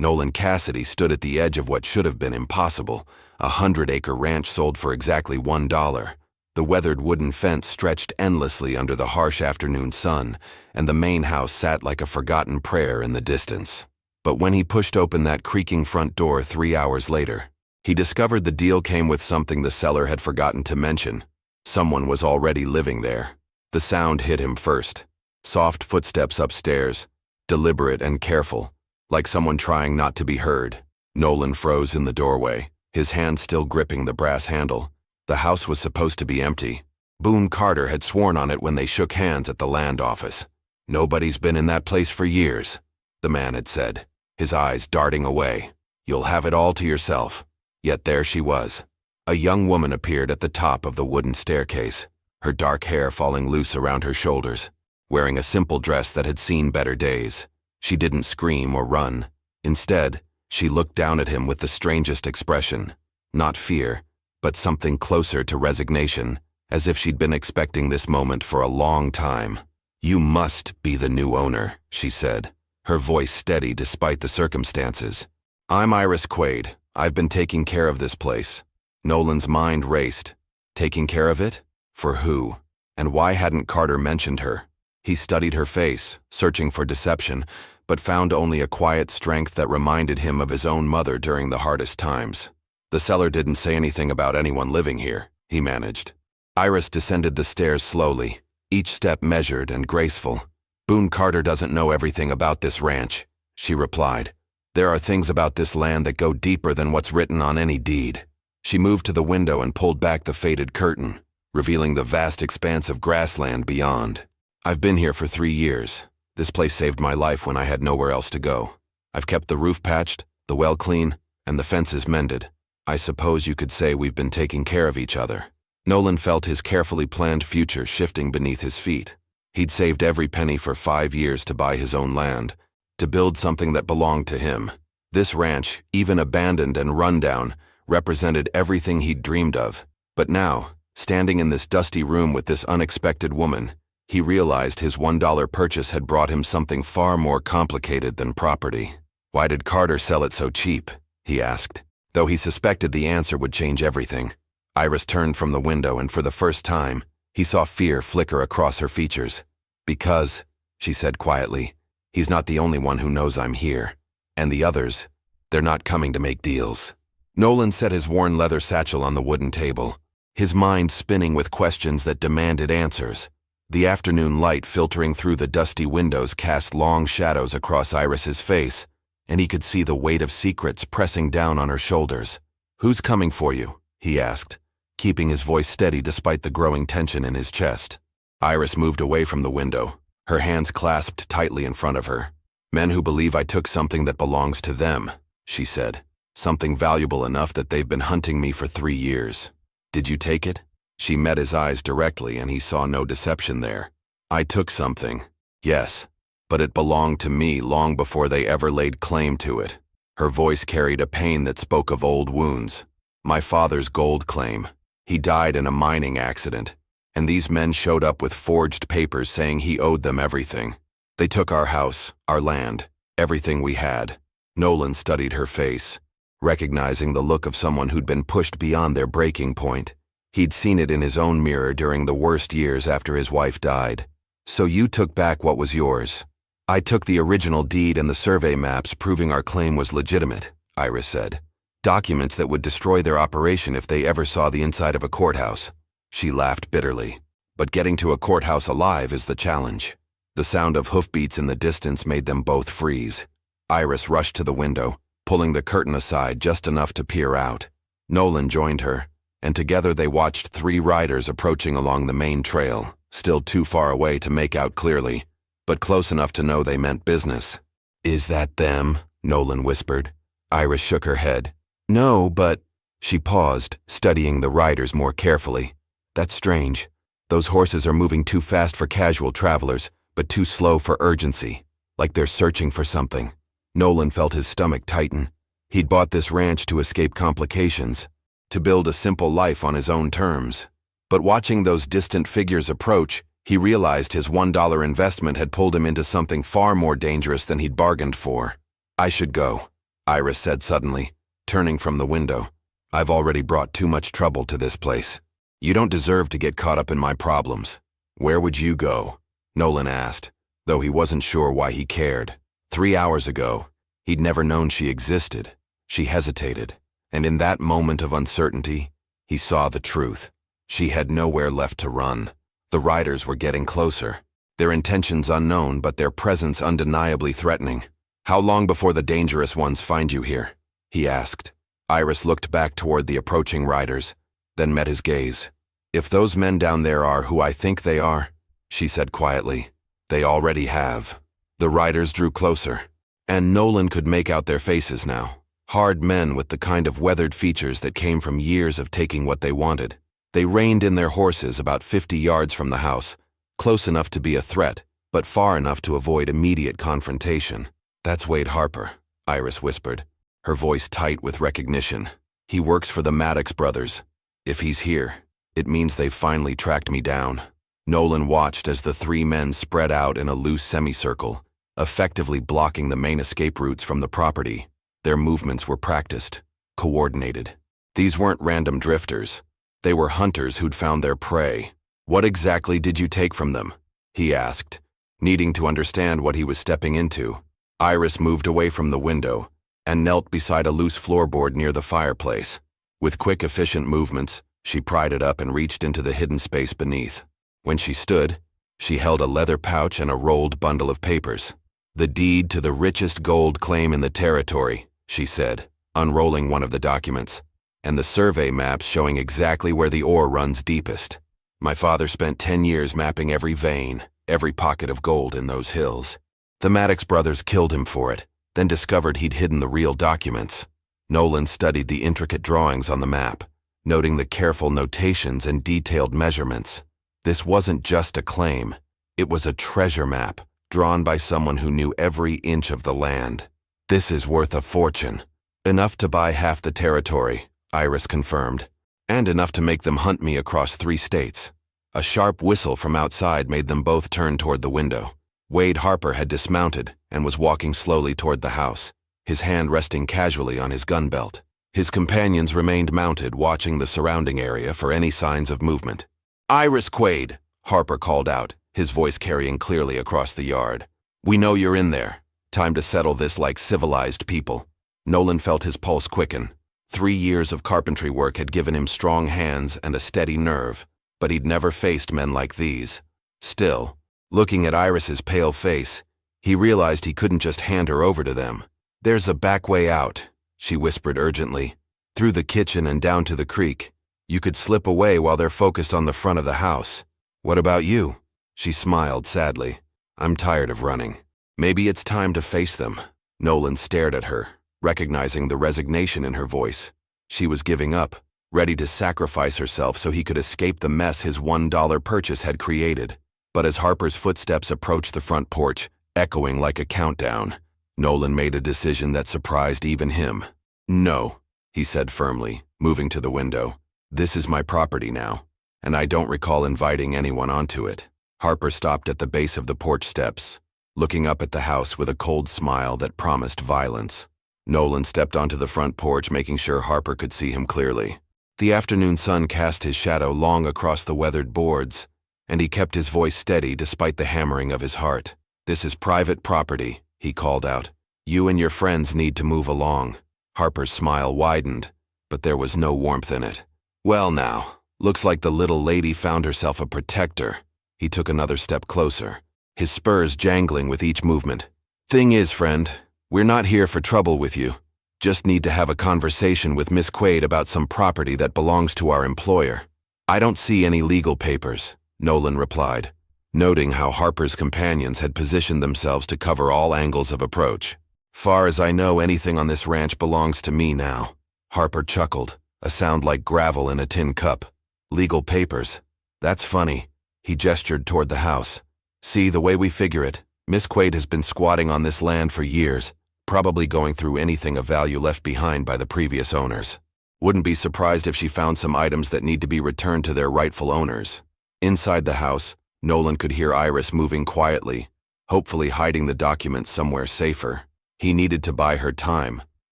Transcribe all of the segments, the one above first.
Nolan Cassidy stood at the edge of what should have been impossible. 100-acre ranch sold for exactly $1. The weathered wooden fence stretched endlessly under the harsh afternoon sun, and the main house sat like a forgotten prayer in the distance. But when he pushed open that creaking front door 3 hours later, he discovered the deal came with something the seller had forgotten to mention. Someone was already living there. The sound hit him first. Soft footsteps upstairs, deliberate and careful, like someone trying not to be heard. Nolan froze in the doorway, his hand still gripping the brass handle. The house was supposed to be empty. Boone Carter had sworn on it when they shook hands at the land office. "Nobody's been in that place for years," the man had said, his eyes darting away. "You'll have it all to yourself." Yet there she was. A young woman appeared at the top of the wooden staircase, her dark hair falling loose around her shoulders, wearing a simple dress that had seen better days. She didn't scream or run. Instead, she looked down at him with the strangest expression. Not fear, but something closer to resignation, as if she'd been expecting this moment for a long time. "You must be the new owner," she said, her voice steady despite the circumstances. "I'm Iris Quaid. I've been taking care of this place." Nolan's mind raced. Taking care of it? For who? And why hadn't Carter mentioned her? He studied her face, searching for deception, but found only a quiet strength that reminded him of his own mother during the hardest times. "The seller didn't say anything about anyone living here," he managed. Iris descended the stairs slowly, each step measured and graceful. "Boone Carter doesn't know everything about this ranch," she replied. "There are things about this land that go deeper than what's written on any deed." She moved to the window and pulled back the faded curtain, revealing the vast expanse of grassland beyond. "I've been here for 3 years. This place saved my life when I had nowhere else to go. I've kept the roof patched, the well clean, and the fences mended. I suppose you could say we've been taking care of each other." Nolan felt his carefully planned future shifting beneath his feet. He'd saved every penny for 5 years to buy his own land, to build something that belonged to him. This ranch, even abandoned and run down, represented everything he'd dreamed of. But now, standing in this dusty room with this unexpected woman, he realized his $1 purchase had brought him something far more complicated than property. "Why did Carter sell it so cheap?" he asked, though he suspected the answer would change everything. Iris turned from the window, and for the first time, he saw fear flicker across her features. "Because," she said quietly, "he's not the only one who knows I'm here. And the others, they're not coming to make deals." Nolan set his worn leather satchel on the wooden table, his mind spinning with questions that demanded answers. The afternoon light filtering through the dusty windows cast long shadows across Iris's face, and he could see the weight of secrets pressing down on her shoulders. "Who's coming for you?" he asked, keeping his voice steady despite the growing tension in his chest. Iris moved away from the window, her hands clasped tightly in front of her. "Men who believe I took something that belongs to them," she said. "Something valuable enough that they've been hunting me for 3 years. Did you take it?" She met his eyes directly, and he saw no deception there. "I took something, yes, but it belonged to me long before they ever laid claim to it." Her voice carried a pain that spoke of old wounds. "My father's gold claim. He died in a mining accident, and these men showed up with forged papers saying he owed them everything. They took our house, our land, everything we had." Nolan studied her face, recognizing the look of someone who'd been pushed beyond their breaking point. He'd seen it in his own mirror during the worst years after his wife died. "So you took back what was yours?" "I took the original deed and the survey maps proving our claim was legitimate," Iris said. "Documents that would destroy their operation if they ever saw the inside of a courthouse." She laughed bitterly. "But getting to a courthouse alive is the challenge." The sound of hoofbeats in the distance made them both freeze. Iris rushed to the window, pulling the curtain aside just enough to peer out. Nolan joined her, and together they watched 3 riders approaching along the main trail, still too far away to make out clearly, but close enough to know they meant business. "Is that them?" Nolan whispered. Iris shook her head. "No, but—" She paused, studying the riders more carefully. "That's strange. Those horses are moving too fast for casual travelers, but too slow for urgency, like they're searching for something." Nolan felt his stomach tighten. He'd bought this ranch to escape complications, to build a simple life on his own terms. But watching those distant figures approach, he realized his $1 investment had pulled him into something far more dangerous than he'd bargained for. "I should go." Iris said suddenly, turning from the window. "I've already brought too much trouble to this place. You don't deserve to get caught up in my problems." "Where would you go?" Nolan asked, though he wasn't sure why he cared. 3 hours ago, he'd never known she existed. She hesitated, and in that moment of uncertainty, he saw the truth. She had nowhere left to run. The riders were getting closer, their intentions unknown, but their presence undeniably threatening. "How long before the dangerous ones find you here?" he asked. Iris looked back toward the approaching riders, then met his gaze. "If those men down there are who I think they are," she said quietly, "they already have." The riders drew closer, and Nolan could make out their faces now. Hard men with the kind of weathered features that came from years of taking what they wanted. They reined in their horses about 50 yards from the house, close enough to be a threat, but far enough to avoid immediate confrontation. "That's Wade Harper," Iris whispered, her voice tight with recognition. "He works for the Maddox brothers. If he's here, it means they've finally tracked me down." Nolan watched as the 3 men spread out in a loose semicircle, effectively blocking the main escape routes from the property. Their movements were practiced, coordinated. These weren't random drifters. They were hunters who'd found their prey. "What exactly did you take from them?" he asked, needing to understand what he was stepping into. Iris moved away from the window and knelt beside a loose floorboard near the fireplace. With quick, efficient movements, she pried it up and reached into the hidden space beneath. When she stood, she held a leather pouch and a rolled bundle of papers. "The deed to the richest gold claim in the territory," she said, unrolling one of the documents, "and the survey maps showing exactly where the ore runs deepest. My father spent 10 years mapping every vein, every pocket of gold in those hills. The Maddox brothers killed him for it, then discovered he'd hidden the real documents." Nolan studied the intricate drawings on the map, noting the careful notations and detailed measurements. This wasn't just a claim. It was a treasure map, drawn by someone who knew every inch of the land. "This is worth a fortune. Enough to buy half the territory," Iris confirmed, "and enough to make them hunt me across 3 states. A sharp whistle from outside made them both turn toward the window. Wade Harper had dismounted and was walking slowly toward the house, his hand resting casually on his gun belt. His companions remained mounted, watching the surrounding area for any signs of movement. "Iris Quaid," Harper called out, his voice carrying clearly across the yard. "We know you're in there. Time to settle this like civilized people." Nolan felt his pulse quicken. 3 years of carpentry work had given him strong hands and a steady nerve, but he'd never faced men like these. Still, looking at Iris's pale face, he realized he couldn't just hand her over to them. "There's a back way out," she whispered urgently. "Through the kitchen and down to the creek. You could slip away while they're focused on the front of the house." "What about you?" She smiled sadly. "I'm tired of running. Maybe it's time to face them." Nolan stared at her, recognizing the resignation in her voice. She was giving up, ready to sacrifice herself so he could escape the mess his $1 purchase had created. But as Harper's footsteps approached the front porch, echoing like a countdown, Nolan made a decision that surprised even him. "No," he said firmly, moving to the window. "This is my property now, and I don't recall inviting anyone onto it." Harper stopped at the base of the porch steps, looking up at the house with a cold smile that promised violence. Nolan stepped onto the front porch, making sure Harper could see him clearly. The afternoon sun cast his shadow long across the weathered boards, and he kept his voice steady despite the hammering of his heart. "This is private property," he called out. "You and your friends need to move along." Harper's smile widened, but there was no warmth in it. "Well now, looks like the little lady found herself a protector." He took another step closer, his spurs jangling with each movement. "Thing is, friend, we're not here for trouble with you. Just need to have a conversation with Miss Quaid about some property that belongs to our employer." "I don't see any legal papers," Nolan replied, noting how Harper's companions had positioned themselves to cover all angles of approach. "Far as I know, anything on this ranch belongs to me now." Harper chuckled, a sound like gravel in a tin cup. "Legal papers? That's funny." He gestured toward the house. "See, the way we figure it, Miss Quaid has been squatting on this land for years, probably going through anything of value left behind by the previous owners. Wouldn't be surprised if she found some items that need to be returned to their rightful owners." Inside the house, Nolan could hear Iris moving quietly, hopefully hiding the documents somewhere safer. He needed to buy her time,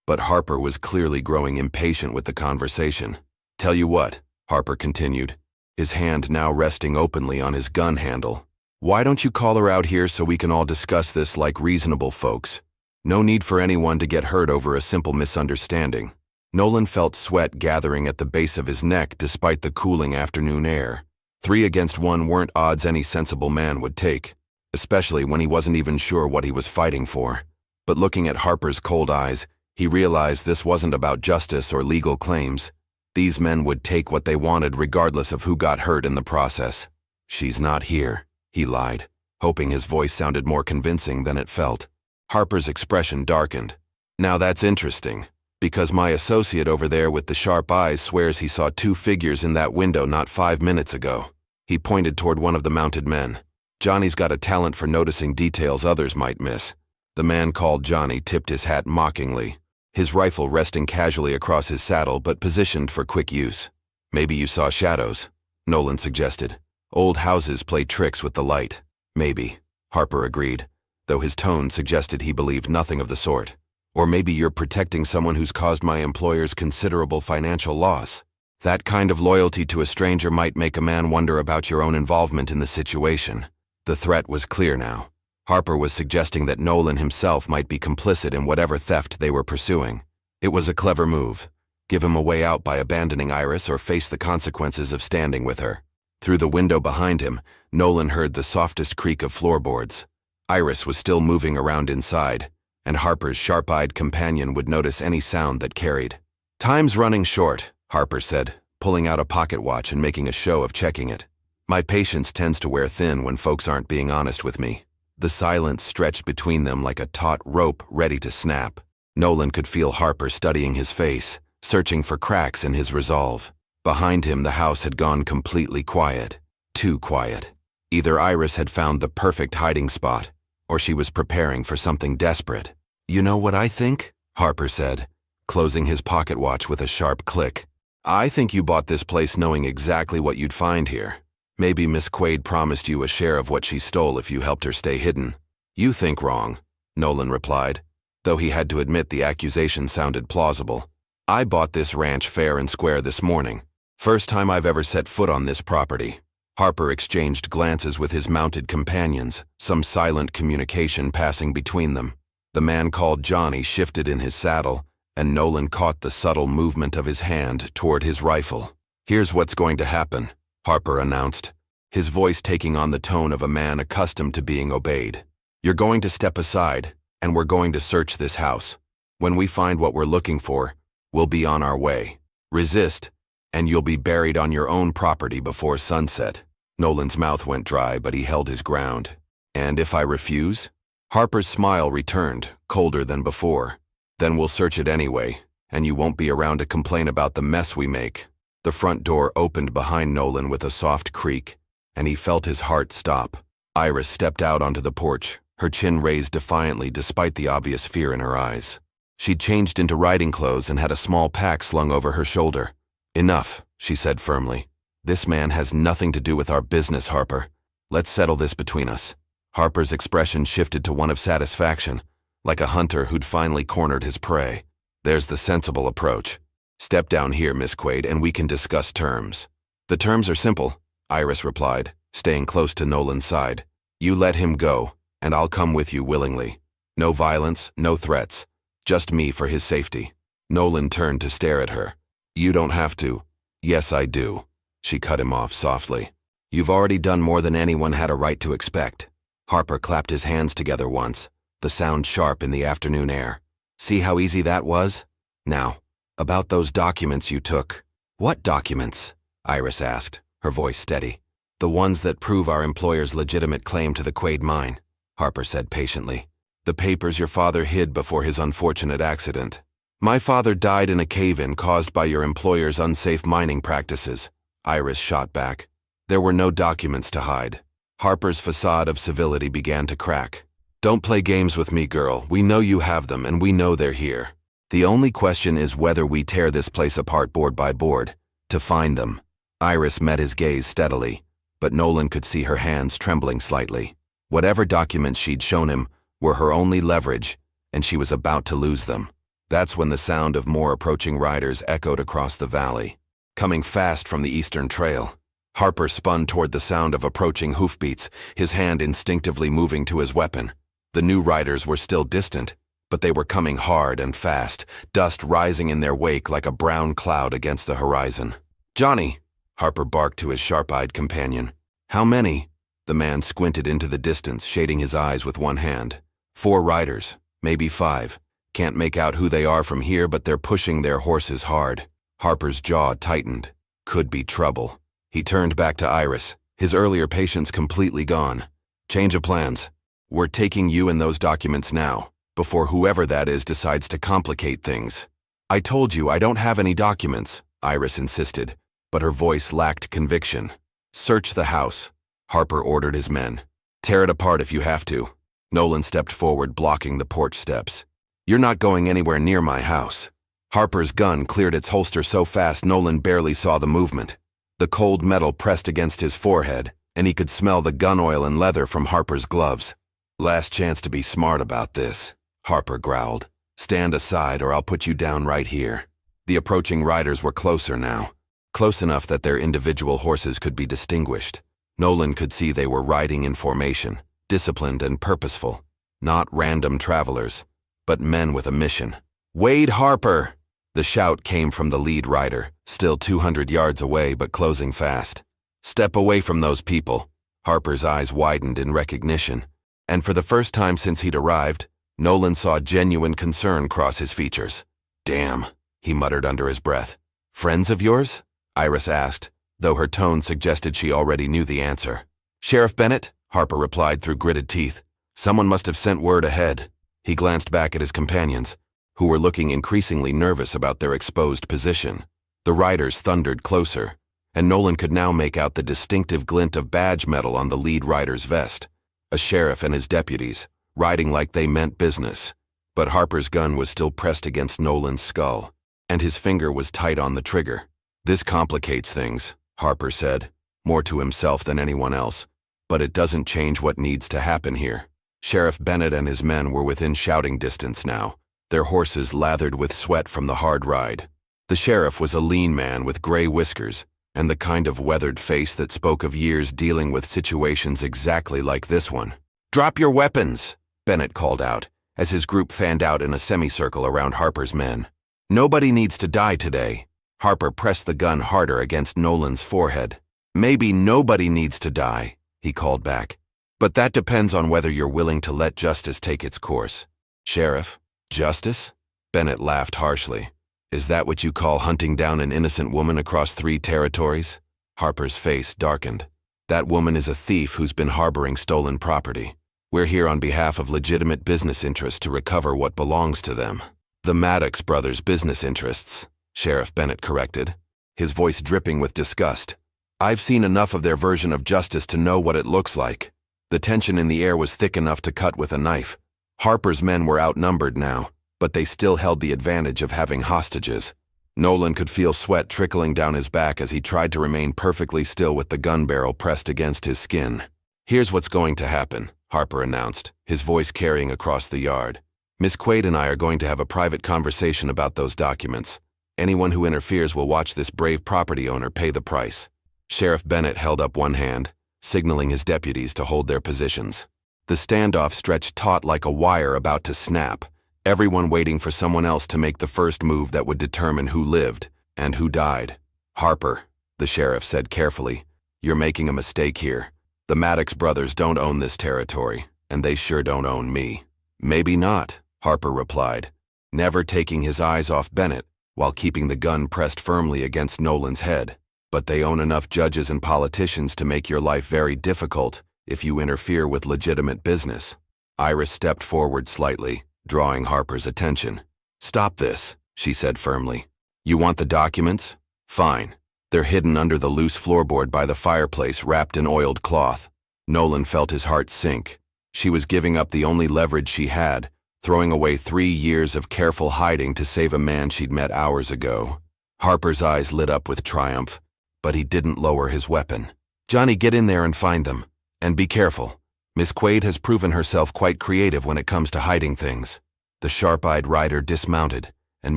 But Harper was clearly growing impatient with the conversation. "Tell you what," Harper continued, his hand now resting openly on his gun handle. "Why don't you call her out here so we can all discuss this like reasonable folks? No need for anyone to get hurt over a simple misunderstanding." Nolan felt sweat gathering at the base of his neck despite the cooling afternoon air. 3 against 1 weren't odds any sensible man would take, especially when he wasn't even sure what he was fighting for. But looking at Harper's cold eyes, he realized this wasn't about justice or legal claims. These men would take what they wanted regardless of who got hurt in the process. "She's not here," he lied, hoping his voice sounded more convincing than it felt. Harper's expression darkened. "Now that's interesting, because my associate over there with the sharp eyes swears he saw 2 figures in that window not 5 minutes ago." He pointed toward one of the mounted men. "Johnny's got a talent for noticing details others might miss." The man called Johnny tipped his hat mockingly, his rifle resting casually across his saddle but positioned for quick use. "Maybe you saw shadows," Nolan suggested. "Old houses play tricks with the light." "Maybe," Harper agreed, though his tone suggested he believed nothing of the sort. "Or maybe you're protecting someone who's caused my employers considerable financial loss. That kind of loyalty to a stranger might make a man wonder about your own involvement in the situation." The threat was clear now. Harper was suggesting that Nolan himself might be complicit in whatever theft they were pursuing. It was a clever move. Give him a way out by abandoning Iris or face the consequences of standing with her. Through the window behind him, Nolan heard the softest creak of floorboards. Iris was still moving around inside, and Harper's sharp-eyed companion would notice any sound that carried. "Time's running short," Harper said, pulling out a pocket watch and making a show of checking it. "My patience tends to wear thin when folks aren't being honest with me." The silence stretched between them like a taut rope ready to snap. Nolan could feel Harper studying his face, searching for cracks in his resolve. Behind him, the house had gone completely quiet. Too quiet. Either Iris had found the perfect hiding spot, or she was preparing for something desperate. "You know what I think?" Harper said, closing his pocket watch with a sharp click. "I think you bought this place knowing exactly what you'd find here. Maybe Miss Quaid promised you a share of what she stole if you helped her stay hidden." "You think wrong," Nolan replied, though he had to admit the accusation sounded plausible. "I bought this ranch fair and square this morning. First time I've ever set foot on this property." Harper exchanged glances with his mounted companions, some silent communication passing between them. The man called Johnny shifted in his saddle, and Nolan caught the subtle movement of his hand toward his rifle. "Here's what's going to happen," Harper announced, his voice taking on the tone of a man accustomed to being obeyed. "You're going to step aside, and we're going to search this house. When we find what we're looking for, we'll be on our way. Resist, and you'll be buried on your own property before sunset." Nolan's mouth went dry, but he held his ground. "And if I refuse?" Harper's smile returned, colder than before. "Then we'll search it anyway, and you won't be around to complain about the mess we make." The front door opened behind Nolan with a soft creak, and he felt his heart stop. Iris stepped out onto the porch, her chin raised defiantly despite the obvious fear in her eyes. She'd changed into riding clothes and had a small pack slung over her shoulder. "Enough," she said firmly. "This man has nothing to do with our business, Harper. Let's settle this between us." Harper's expression shifted to one of satisfaction, like a hunter who'd finally cornered his prey. "There's the sensible approach. Step down here, Miss Quaid, and we can discuss terms." "The terms are simple," Iris replied, staying close to Nolan's side. "You let him go, and I'll come with you willingly. No violence, no threats. Just me for his safety." Nolan turned to stare at her. "You don't have to." "Yes, I do," she cut him off softly. "You've already done more than anyone had a right to expect." Harper clapped his hands together once, the sound sharp in the afternoon air. "See how easy that was? Now, about those documents you took." "What documents?" Iris asked, her voice steady. "The ones that prove our employer's legitimate claim to the Quaid mine," Harper said patiently. "The papers your father hid before his unfortunate accident." "My father died in a cave-in caused by your employer's unsafe mining practices," Iris shot back. There were no documents to hide. Harper's facade of civility began to crack. "Don't play games with me, girl. We know you have them, and we know they're here. The only question is whether we tear this place apart board by board to find them." Iris met his gaze steadily, but Nolan could see her hands trembling slightly. Whatever documents she'd shown him were her only leverage, and she was about to lose them. That's when the sound of more approaching riders echoed across the valley. Coming fast from the eastern trail, Harper spun toward the sound of approaching hoofbeats, his hand instinctively moving to his weapon. The new riders were still distant, but they were coming hard and fast, dust rising in their wake like a brown cloud against the horizon. "Johnny," Harper barked to his sharp-eyed companion. "How many?" The man squinted into the distance, shading his eyes with one hand. "4 riders, maybe 5. Can't make out who they are from here, but they're pushing their horses hard." Harper's jaw tightened. Could be trouble. He turned back to Iris, his earlier patience completely gone. "Change of plans. We're taking you and those documents now, before whoever that is decides to complicate things." "I told you I don't have any documents," Iris insisted, but her voice lacked conviction. "Search the house," Harper ordered his men. "Tear it apart if you have to." Nolan stepped forward, blocking the porch steps. "You're not going anywhere near my house." Harper's gun cleared its holster so fast Nolan barely saw the movement. The cold metal pressed against his forehead, and he could smell the gun oil and leather from Harper's gloves. "Last chance to be smart about this," Harper growled. "Stand aside or I'll put you down right here." The approaching riders were closer now, close enough that their individual horses could be distinguished. Nolan could see they were riding in formation, disciplined and purposeful, not random travelers, but men with a mission. "Wade Harper!" The shout came from the lead rider, still 200 yards away but closing fast. "Step away from those people." Harper's eyes widened in recognition, and for the first time since he'd arrived, Nolan saw genuine concern cross his features. "Damn," he muttered under his breath. "Friends of yours?" Iris asked, though her tone suggested she already knew the answer. "Sheriff Bennett," Harper replied through gritted teeth. "Someone must have sent word ahead." He glanced back at his companions, who were looking increasingly nervous about their exposed position. The riders thundered closer, and Nolan could now make out the distinctive glint of badge metal on the lead rider's vest. A sheriff and his deputies, riding like they meant business. But Harper's gun was still pressed against Nolan's skull, and his finger was tight on the trigger. "This complicates things," Harper said, more to himself than anyone else. "But it doesn't change what needs to happen here." Sheriff Bennett and his men were within shouting distance now, their horses lathered with sweat from the hard ride. The sheriff was a lean man with gray whiskers and the kind of weathered face that spoke of years dealing with situations exactly like this one. "Drop your weapons," Bennett called out, as his group fanned out in a semicircle around Harper's men. "Nobody needs to die today." Harper pressed the gun harder against Nolan's forehead. "Maybe nobody needs to die," he called back. "But that depends on whether you're willing to let justice take its course." "Sheriff? Justice?" Bennett laughed harshly. "Is that what you call hunting down an innocent woman across 3 territories? Harper's face darkened. "That woman is a thief who's been harboring stolen property. We're here on behalf of legitimate business interests to recover what belongs to them." "The Maddox brothers' business interests," Sheriff Bennett corrected, his voice dripping with disgust. "I've seen enough of their version of justice to know what it looks like." The tension in the air was thick enough to cut with a knife. Harper's men were outnumbered now, but they still held the advantage of having hostages. Nolan could feel sweat trickling down his back as he tried to remain perfectly still with the gun barrel pressed against his skin. "Here's what's going to happen," Harper announced, his voice carrying across the yard. "Miss Quaid and I are going to have a private conversation about those documents. Anyone who interferes will watch this brave property owner pay the price." Sheriff Bennett held up one hand, signaling his deputies to hold their positions. The standoff stretched taut like a wire about to snap, everyone waiting for someone else to make the first move that would determine who lived and who died. "Harper," the sheriff said carefully, "you're making a mistake here. The Maddox brothers don't own this territory, and they sure don't own me." "Maybe not," Harper replied, never taking his eyes off Bennett while keeping the gun pressed firmly against Nolan's head. "But they own enough judges and politicians to make your life very difficult if you interfere with legitimate business." Iris stepped forward slightly, drawing Harper's attention. "Stop this," she said firmly. "You want the documents? Fine. They're hidden under the loose floorboard by the fireplace wrapped in oiled cloth." Nolan felt his heart sink. She was giving up the only leverage she had, throwing away 3 years of careful hiding to save a man she'd met hours ago. Harper's eyes lit up with triumph, but he didn't lower his weapon. "Johnny, get in there and find them. And be careful. Miss Quaid has proven herself quite creative when it comes to hiding things." The sharp-eyed rider dismounted, and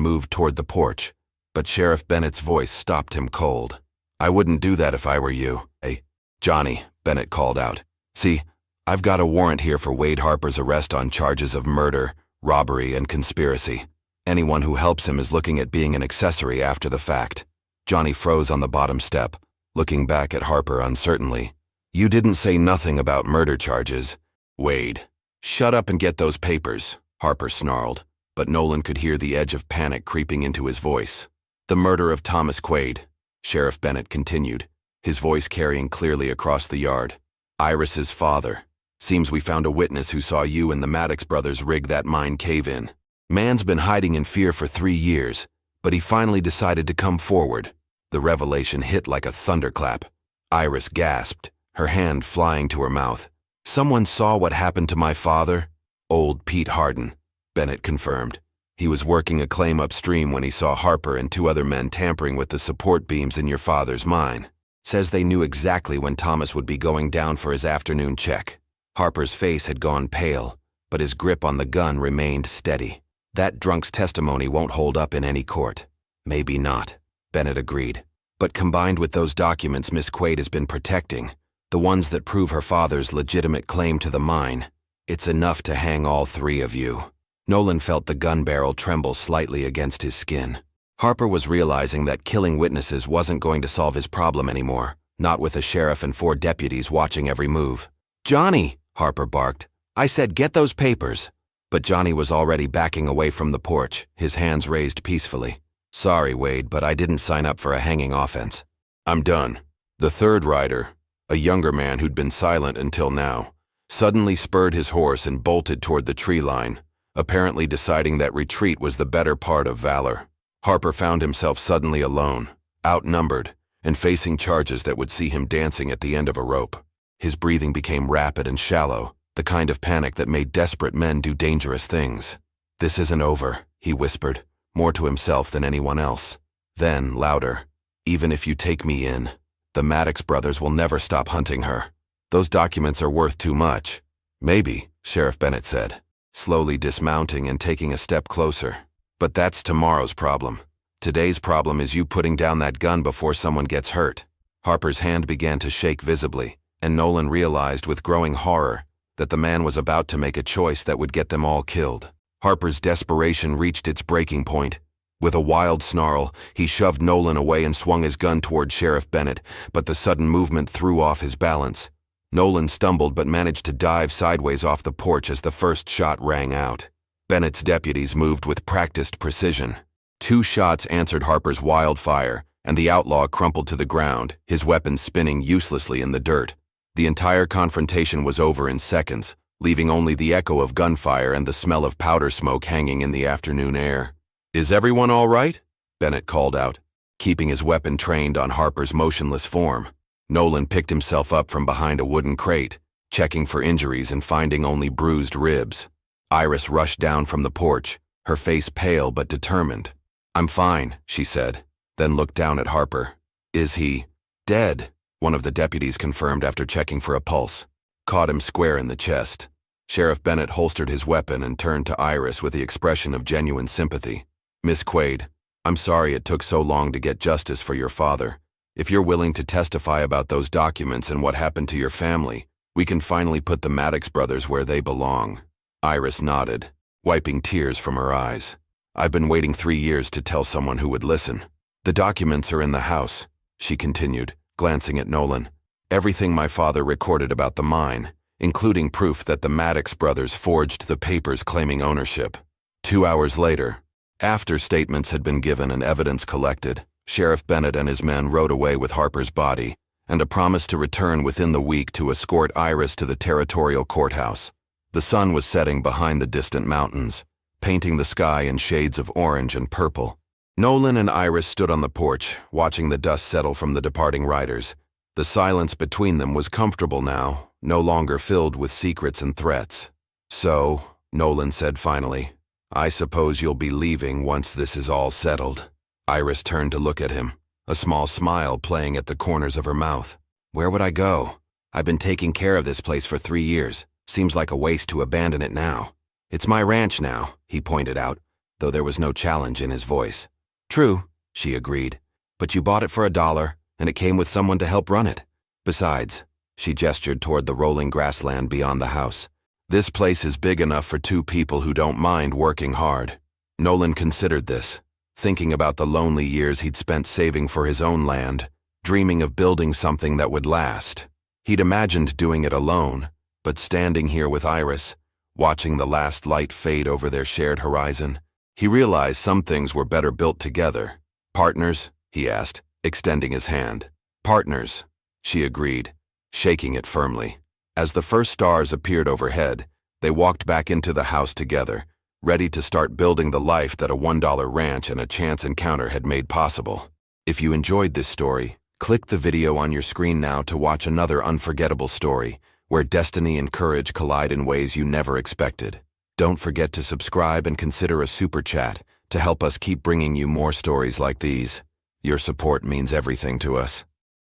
moved toward the porch, but Sheriff Bennett's voice stopped him cold. "I wouldn't do that if I were you." "Hey, Johnny," Bennett called out. "See, I've got a warrant here for Wade Harper's arrest on charges of murder, robbery, and conspiracy. Anyone who helps him is looking at being an accessory after the fact." Johnny froze on the bottom step, looking back at Harper uncertainly. "You didn't say nothing about murder charges." "Wade, shut up and get those papers," Harper snarled, but Nolan could hear the edge of panic creeping into his voice. "The murder of Thomas Quaid," Sheriff Bennett continued, his voice carrying clearly across the yard. "Iris's father. Seems we found a witness who saw you and the Maddox brothers rig that mine cave-in. Man's been hiding in fear for 3 years, but he finally decided to come forward." The revelation hit like a thunderclap. Iris gasped, her hand flying to her mouth. "Someone saw what happened to my father?" "Old Pete Harden," Bennett confirmed. "He was working a claim upstream when he saw Harper and 2 other men tampering with the support beams in your father's mine. Says they knew exactly when Thomas would be going down for his afternoon check." Harper's face had gone pale, but his grip on the gun remained steady. "That drunk's testimony won't hold up in any court." "Maybe not," Bennett agreed. "But combined with those documents Miss Quaid has been protecting, the ones that prove her father's legitimate claim to the mine, it's enough to hang all 3 of you." Nolan felt the gun barrel tremble slightly against his skin. Harper was realizing that killing witnesses wasn't going to solve his problem anymore, not with a sheriff and 4 deputies watching every move. "Johnny," Harper barked, "I said get those papers." But Johnny was already backing away from the porch, his hands raised peacefully. "Sorry, Wade, but I didn't sign up for a hanging offense. I'm done." The 3rd rider, a younger man who'd been silent until now, suddenly spurred his horse and bolted toward the tree line, apparently deciding that retreat was the better part of valor. Harper found himself suddenly alone, outnumbered, and facing charges that would see him dancing at the end of a rope. His breathing became rapid and shallow, the kind of panic that made desperate men do dangerous things. "This isn't over," he whispered, more to himself than anyone else. Then, louder, "Even if you take me in, the Maddox brothers will never stop hunting her. Those documents are worth too much." "Maybe," Sheriff Bennett said, slowly dismounting and taking a step closer. "But that's tomorrow's problem. Today's problem is you putting down that gun before someone gets hurt." Harper's hand began to shake visibly, and Nolan realized with growing horror that the man was about to make a choice that would get them all killed. Harper's desperation reached its breaking point. With a wild snarl, he shoved Nolan away and swung his gun toward Sheriff Bennett, but the sudden movement threw off his balance. Nolan stumbled but managed to dive sideways off the porch as the first shot rang out. Bennett's deputies moved with practiced precision. 2 shots answered Harper's wild fire, and the outlaw crumpled to the ground, his weapon spinning uselessly in the dirt. The entire confrontation was over in seconds, leaving only the echo of gunfire and the smell of powder smoke hanging in the afternoon air. "Is everyone all right?" Bennett called out, keeping his weapon trained on Harper's motionless form. Nolan picked himself up from behind a wooden crate, checking for injuries and finding only bruised ribs. Iris rushed down from the porch, her face pale but determined. "I'm fine," she said, then looked down at Harper. "Is he dead?" one of the deputies confirmed after checking for a pulse. "Caught him square in the chest." Sheriff Bennett holstered his weapon and turned to Iris with the expression of genuine sympathy. "Miss Quaid, I'm sorry it took so long to get justice for your father. If you're willing to testify about those documents and what happened to your family, we can finally put the Maddox brothers where they belong." Iris nodded, wiping tears from her eyes. "I've been waiting 3 years to tell someone who would listen. The documents are in the house," she continued, glancing at Nolan. "Everything my father recorded about the mine, including proof that the Maddox brothers forged the papers claiming ownership." 2 hours later, after statements had been given and evidence collected, Sheriff Bennett and his men rode away with Harper's body and a promise to return within the week to escort Iris to the territorial courthouse. The sun was setting behind the distant mountains, painting the sky in shades of orange and purple. Nolan and Iris stood on the porch, watching the dust settle from the departing riders. The silence between them was comfortable now, no longer filled with secrets and threats. "So," Nolan said finally, "I suppose you'll be leaving once this is all settled." Iris turned to look at him, a small smile playing at the corners of her mouth. "Where would I go? I've been taking care of this place for 3 years. Seems like a waste to abandon it now." "It's my ranch now," he pointed out. though there was no challenge in his voice. "True," she agreed, "but you bought it for $1, and it came with someone to help run it. Besides," she gestured toward the rolling grassland beyond the house, "this place is big enough for 2 people who don't mind working hard." Nolan considered this, thinking about the lonely years he'd spent saving for his own land, dreaming of building something that would last. He'd imagined doing it alone, but standing here with Iris, watching the last light fade over their shared horizon, he realized some things were better built together. "Partners?" he asked, extending his hand. "Partners," she agreed, shaking it firmly. As the first stars appeared overhead, they walked back into the house together, ready to start building the life that a $1 ranch and a chance encounter had made possible. If you enjoyed this story, click the video on your screen now to watch another unforgettable story, where destiny and courage collide in ways you never expected. Don't forget to subscribe and consider a super chat to help us keep bringing you more stories like these. Your support means everything to us.